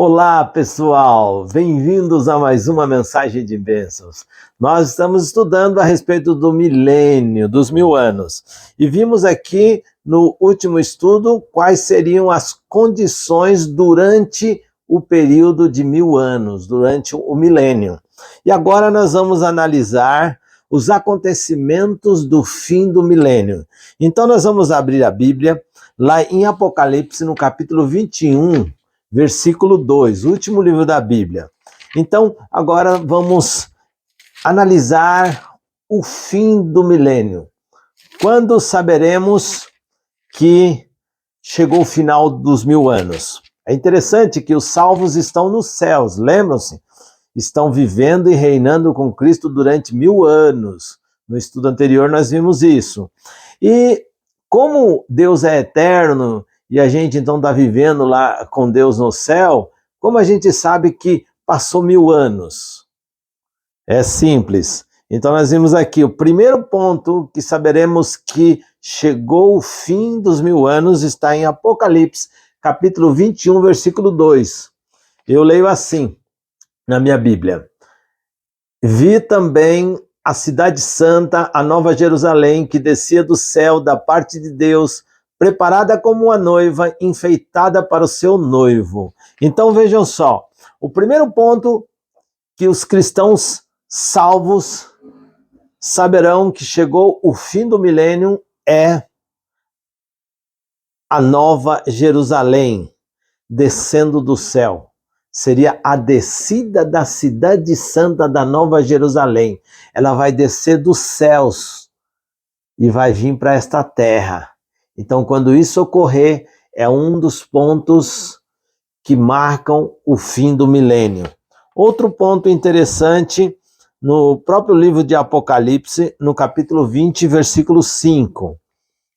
Olá, pessoal! Bem-vindos a mais uma mensagem de bênçãos. Nós estamos estudando a respeito do milênio, dos 1000 anos. E vimos aqui no último estudo quais seriam as condições durante o período de 1000 anos, durante o milênio. E agora nós vamos analisar os acontecimentos do fim do milênio. Então nós vamos abrir a Bíblia lá em Apocalipse, no capítulo 21, versículo 2, último livro da Bíblia. Então, agora vamos analisar o fim do milênio. Quando saberemos que chegou o final dos 1000 anos? É interessante que os salvos estão nos céus, lembram-se? Estão vivendo e reinando com Cristo durante 1000 anos. No estudo anterior nós vimos isso. E como Deus é eterno, e a gente então está vivendo lá com Deus no céu, como a gente sabe que passou 1000 anos? É simples. Então nós vimos aqui, o primeiro ponto que saberemos que chegou o fim dos 1000 anos está em Apocalipse, capítulo 21, versículo 2. Eu leio assim na minha Bíblia. Vi também a cidade santa, a nova Jerusalém, que descia do céu da parte de Deus, preparada como uma noiva, enfeitada para o seu noivo. Então vejam só, o primeiro ponto que os cristãos salvos saberão que chegou o fim do milênio é a nova Jerusalém descendo do céu. Seria a descida da cidade santa da nova Jerusalém. Ela vai descer dos céus e vai vir para esta terra. Então, quando isso ocorrer, é um dos pontos que marcam o fim do milênio. Outro ponto interessante, no próprio livro de Apocalipse, no capítulo 20, versículo 5.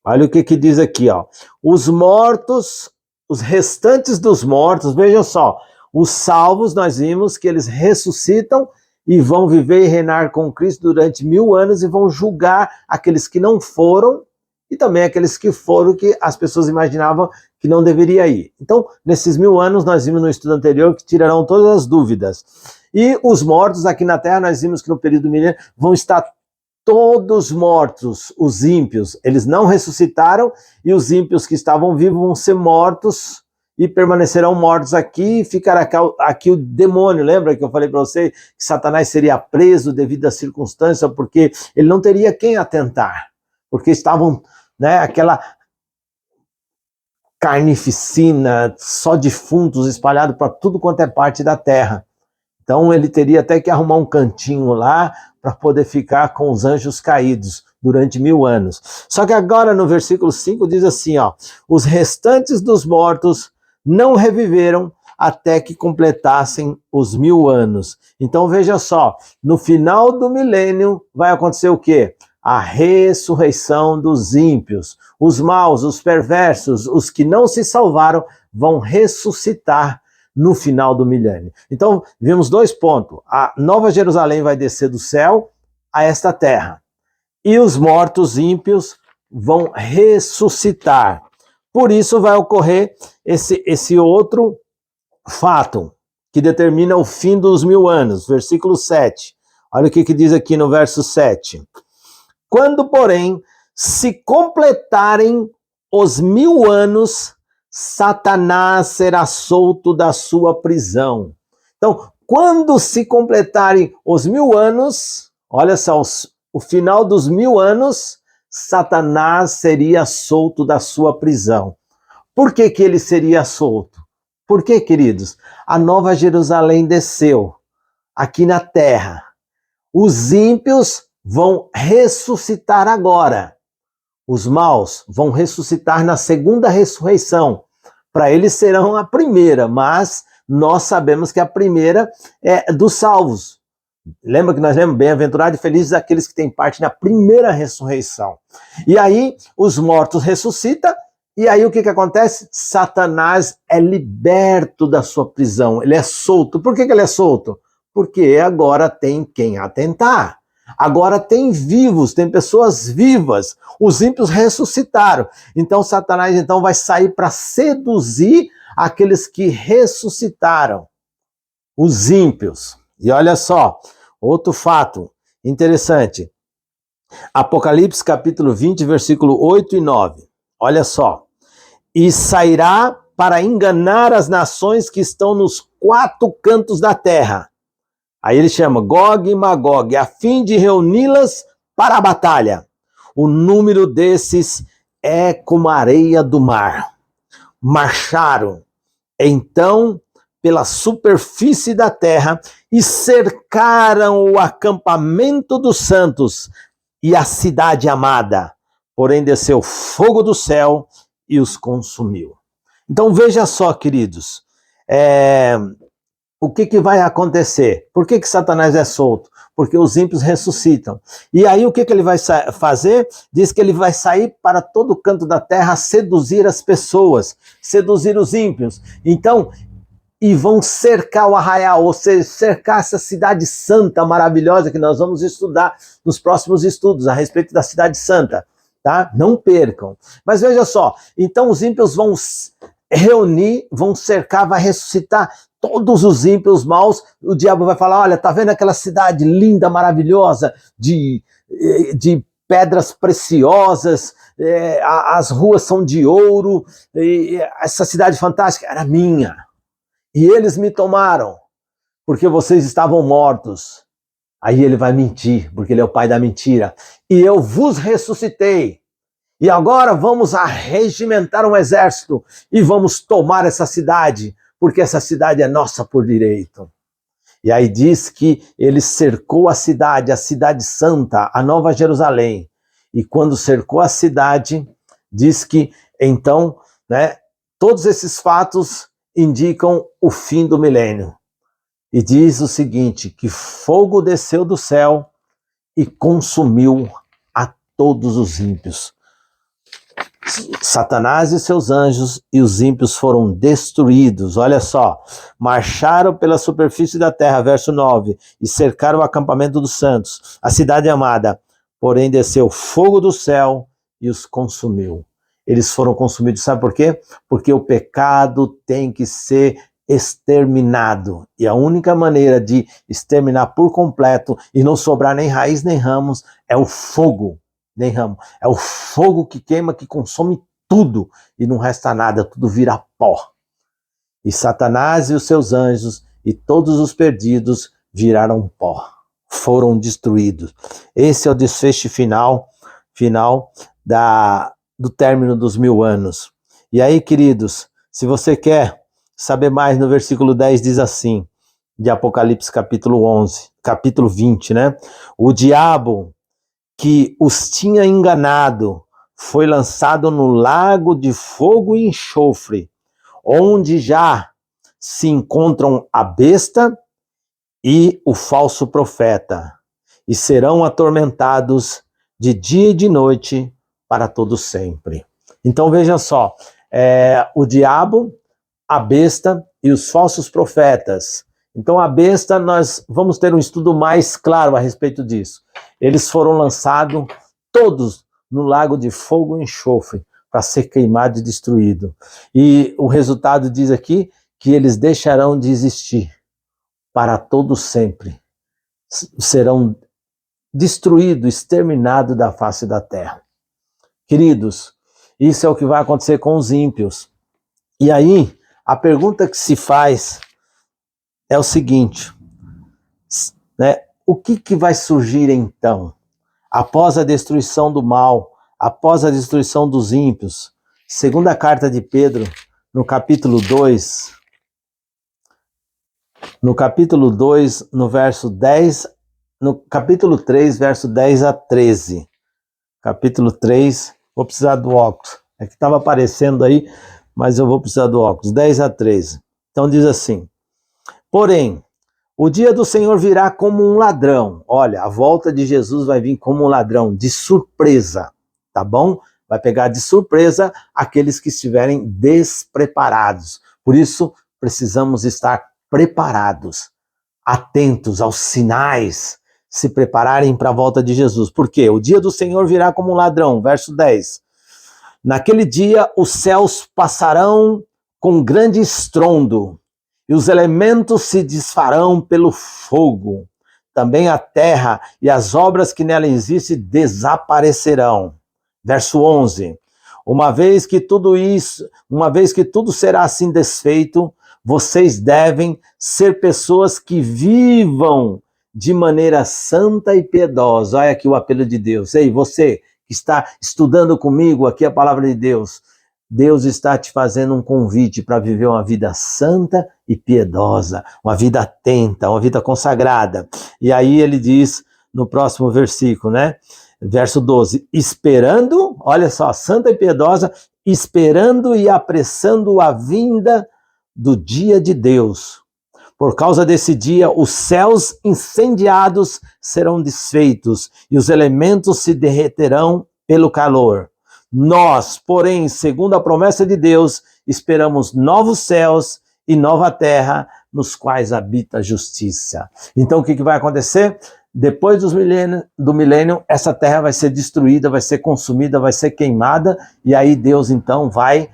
Olha o que diz aqui, ó. Os mortos, os restantes dos mortos, vejam só, os salvos, nós vimos que eles ressuscitam e vão viver e reinar com Cristo durante 1000 anos e vão julgar aqueles que não foram e também aqueles que foram, que as pessoas imaginavam que não deveria ir. Então, nesses 1000 anos, nós vimos no estudo anterior que tirarão todas as dúvidas. E os mortos aqui na terra, nós vimos que no período do milênio vão estar todos mortos, os ímpios. Eles não ressuscitaram e os ímpios que estavam vivos vão ser mortos e permanecerão mortos aqui, e ficará aqui o demônio. Lembra que eu falei para você que Satanás seria preso devido à circunstância, porque ele não teria quem atentar, porque estavam, né, aquela carnificina, só defuntos espalhados para tudo quanto é parte da terra. Então ele teria até que arrumar um cantinho lá para poder ficar com os anjos caídos durante 1000 anos. Só que agora no versículo 5 diz assim, ó, os restantes dos mortos não reviveram até que completassem os 1000 anos. Então veja só, no final do milênio vai acontecer o quê? A ressurreição dos ímpios. Os maus, os perversos, os que não se salvaram vão ressuscitar no final do milênio. Então vimos dois pontos. A nova Jerusalém vai descer do céu a esta terra. E os mortos ímpios vão ressuscitar. Por isso vai ocorrer esse outro fato que determina o fim dos 1000 anos. Versículo 7. Olha o que diz aqui no verso 7. Quando, porém, se completarem os 1000 anos, Satanás será solto da sua prisão. Então, quando se completarem os 1000 anos, olha só, o final dos 1000 anos, Satanás seria solto da sua prisão. Por que ele seria solto? Por que, queridos? A nova Jerusalém desceu aqui na terra. Os ímpios vão ressuscitar agora. Os maus vão ressuscitar na segunda ressurreição. Para eles serão a primeira, mas nós sabemos que a primeira é dos salvos. Lembra que nós lemos? Bem-aventurados e felizes aqueles que têm parte na primeira ressurreição. E aí os mortos ressuscitam, e aí o que acontece? Satanás é liberto da sua prisão, ele é solto. Por que ele é solto? Porque agora tem quem atentar. Agora tem vivos, tem pessoas vivas. Os ímpios ressuscitaram. Então Satanás vai sair para seduzir aqueles que ressuscitaram, os ímpios. E olha só, outro fato interessante. Apocalipse capítulo 20, versículo 8 e 9. Olha só. E sairá para enganar as nações que estão nos 4 cantos da terra. Aí ele chama Gog e Magog, a fim de reuni-las para a batalha. O número desses é como a areia do mar. Marcharam, então, pela superfície da terra e cercaram o acampamento dos santos e a cidade amada. Porém, desceu fogo do céu e os consumiu. Então, veja só, queridos, o que vai acontecer? Por que Satanás é solto? Porque os ímpios ressuscitam. E aí o que ele vai fazer? Diz que ele vai sair para todo canto da terra, seduzir as pessoas, seduzir os ímpios. Então, e vão cercar o arraial, ou seja, cercar essa cidade santa, maravilhosa, que nós vamos estudar nos próximos estudos a respeito da cidade santa, tá? Não percam. Mas veja só, então os ímpios vão reunir, vão cercar, vai ressuscitar todos os ímpios maus. O diabo vai falar, olha, tá vendo aquela cidade linda, maravilhosa, de pedras preciosas, as ruas são de ouro, essa cidade fantástica era minha. E eles me tomaram, porque vocês estavam mortos. Aí ele vai mentir, porque ele é o pai da mentira. E eu vos ressuscitei. E agora vamos arregimentar um exército e vamos tomar essa cidade, porque essa cidade é nossa por direito. E aí diz que ele cercou a cidade santa, a Nova Jerusalém. E quando cercou a cidade, diz que então, todos esses fatos indicam o fim do milênio. E diz o seguinte, que fogo desceu do céu e consumiu a todos os ímpios. Satanás e seus anjos e os ímpios foram destruídos. Olha só, marcharam pela superfície da terra, verso 9, e cercaram o acampamento dos santos, a cidade amada, porém desceu fogo do céu e os consumiu. Eles foram consumidos, sabe por quê? Porque o pecado tem que ser exterminado. E a única maneira de exterminar por completo e não sobrar nem raiz nem ramos é o fogo, nem ramo. É o fogo que queima, que consome tudo e não resta nada, tudo vira pó. E Satanás e os seus anjos e todos os perdidos viraram pó, foram destruídos. Esse é o desfecho final do término dos 1000 anos. E aí, queridos, se você quer saber mais, no versículo 10 diz assim, de Apocalipse capítulo 20, O diabo que os tinha enganado foi lançado no lago de fogo e enxofre, onde já se encontram a besta e o falso profeta, e serão atormentados de dia e de noite para todo sempre. Então veja só, o diabo, a besta e os falsos profetas. Então a besta, nós vamos ter um estudo mais claro a respeito disso. Eles foram lançados todos no lago de fogo e enxofre para ser queimado e destruído. E o resultado diz aqui que eles deixarão de existir para todo sempre. Serão destruídos, exterminados da face da terra. Queridos, isso é o que vai acontecer com os ímpios. E aí, a pergunta que se faz é o seguinte, o que vai surgir então? Após a destruição do mal, após a destruição dos ímpios, segunda carta de Pedro, no capítulo 2, no verso 10, no capítulo 3, verso 10 a 13. Capítulo 3, vou precisar do óculos. É que estava aparecendo aí, mas eu vou precisar do óculos. 10 a 13. Então diz assim, porém, o dia do Senhor virá como um ladrão. Olha, a volta de Jesus vai vir como um ladrão, de surpresa, tá bom? Vai pegar de surpresa aqueles que estiverem despreparados. Por isso, precisamos estar preparados, atentos aos sinais, se prepararem para a volta de Jesus. Por quê? O dia do Senhor virá como um ladrão, verso 10. Naquele dia os céus passarão com grande estrondo, e os elementos se desfarão pelo fogo. Também a terra e as obras que nela existem desaparecerão. Verso 11. Uma vez que tudo será assim desfeito, vocês devem ser pessoas que vivam de maneira santa e piedosa. Olha aqui o apelo de Deus. Ei, você que está estudando comigo aqui a palavra de Deus, Deus está te fazendo um convite para viver uma vida santa e piedosa, uma vida atenta, uma vida consagrada. E aí ele diz no próximo versículo, né? Verso 12, esperando, olha só, santa e piedosa, esperando e apressando a vinda do dia de Deus. Por causa desse dia, os céus incendiados serão desfeitos e os elementos se derreterão pelo calor. Nós, porém, segundo a promessa de Deus, esperamos novos céus e nova terra, nos quais habita a justiça. Então, o que vai acontecer? Depois do milênio, essa terra vai ser destruída, vai ser consumida, vai ser queimada, e aí Deus, então, vai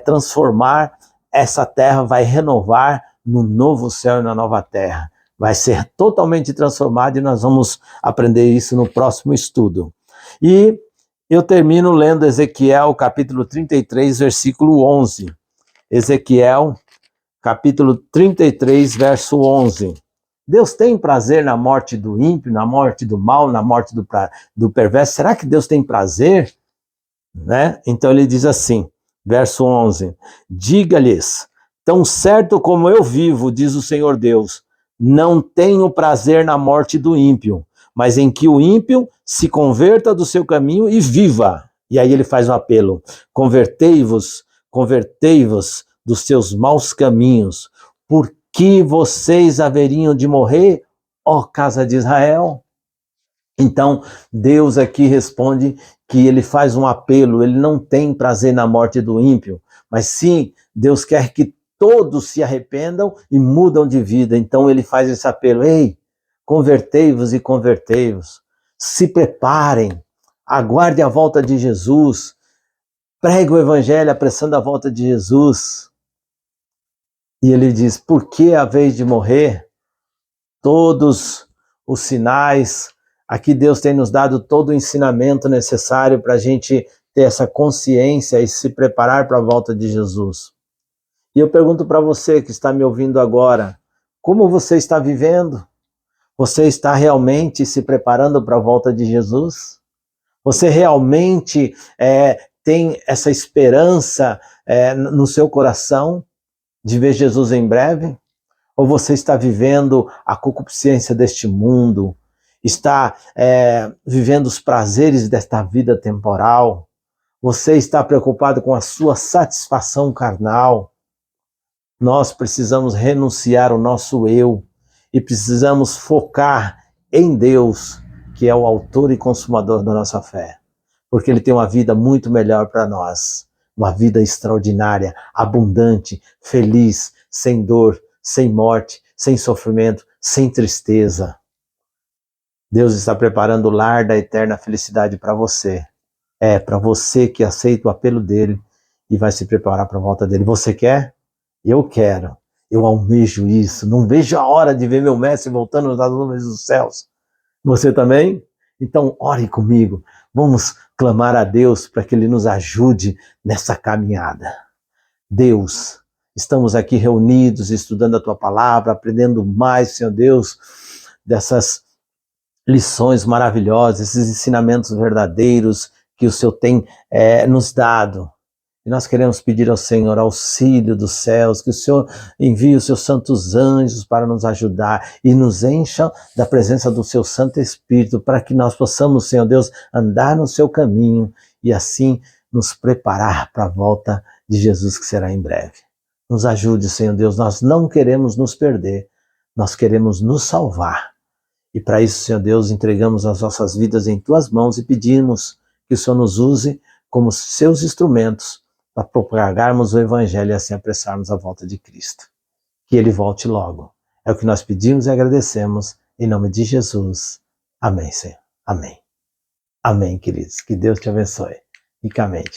transformar essa terra, vai renovar no novo céu e na nova terra. Vai ser totalmente transformada, e nós vamos aprender isso no próximo estudo. E eu termino lendo Ezequiel, capítulo 33, versículo 11. Ezequiel, capítulo 33, verso 11. Deus tem prazer na morte do ímpio, na morte do mal, na morte do perverso? Será que Deus tem prazer? Né? Então ele diz assim, verso 11. Diga-lhes, tão certo como eu vivo, diz o Senhor Deus, não tenho prazer na morte do ímpio, mas em que o ímpio se converta do seu caminho e viva. E aí ele faz um apelo, convertei-vos dos seus maus caminhos, por que vocês haveriam de morrer, ó casa de Israel? Então, Deus aqui responde que ele faz um apelo, ele não tem prazer na morte do ímpio, mas sim, Deus quer que todos se arrependam e mudam de vida. Então ele faz esse apelo, ei, convertei-vos e convertei-vos, se preparem, aguarde a volta de Jesus, pregue o evangelho apressando a volta de Jesus. E ele diz, por que a vez de morrer? Todos os sinais, aqui Deus tem nos dado todo o ensinamento necessário para a gente ter essa consciência e se preparar para a volta de Jesus. E eu pergunto para você que está me ouvindo agora, como você está vivendo? Você está realmente se preparando para a volta de Jesus? Você realmente tem essa esperança no seu coração de ver Jesus em breve? Ou você está vivendo a concupiscência deste mundo? Está vivendo os prazeres desta vida temporal? Você está preocupado com a sua satisfação carnal? Nós precisamos renunciar ao nosso eu e precisamos focar em Deus, que é o autor e consumador da nossa fé, porque Ele tem uma vida muito melhor para nós, uma vida extraordinária, abundante, feliz, sem dor, sem morte, sem sofrimento, sem tristeza. Deus está preparando o lar da eterna felicidade para você. Para você que aceita o apelo dele e vai se preparar para a volta dele. Você quer? Eu quero, eu almejo isso, não vejo a hora de ver meu mestre voltando das nuvens dos céus. Você também? Então ore comigo, vamos clamar a Deus para que Ele nos ajude nessa caminhada. Deus, estamos aqui reunidos, estudando a Tua palavra, aprendendo mais, Senhor Deus, dessas lições maravilhosas, esses ensinamentos verdadeiros que o Senhor tem nos dado. E nós queremos pedir ao Senhor auxílio dos céus, que o Senhor envie os seus santos anjos para nos ajudar e nos encha da presença do seu Santo Espírito, para que nós possamos, Senhor Deus, andar no seu caminho e assim nos preparar para a volta de Jesus, que será em breve. Nos ajude, Senhor Deus, nós não queremos nos perder, nós queremos nos salvar. E para isso, Senhor Deus, entregamos as nossas vidas em Tuas mãos e pedimos que o Senhor nos use como seus instrumentos para propagarmos o Evangelho e assim apressarmos a volta de Cristo. Que Ele volte logo. É o que nós pedimos e agradecemos, em nome de Jesus. Amém, Senhor. Amém. Amém, queridos. Que Deus te abençoe. Ricamente.